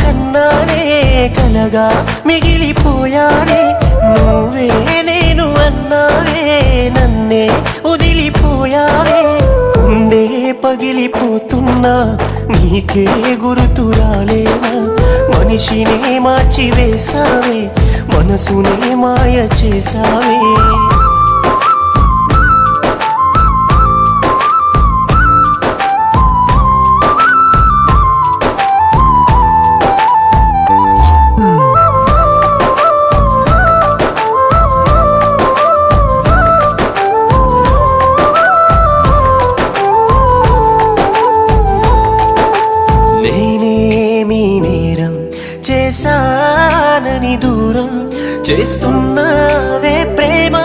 కన్నానే కలగా మిగిలిపోయానే నువ్వే నేను అన్నావే నన్నే వదిలిపోయావే గుండె పగిలిపోతున్నా నీకే గుర్తు రాలేనా మనిషినే మార్చివేశావే మనసునే మాయ చేశావే చేశానని దూరం చేస్తున్నావే ప్రేమ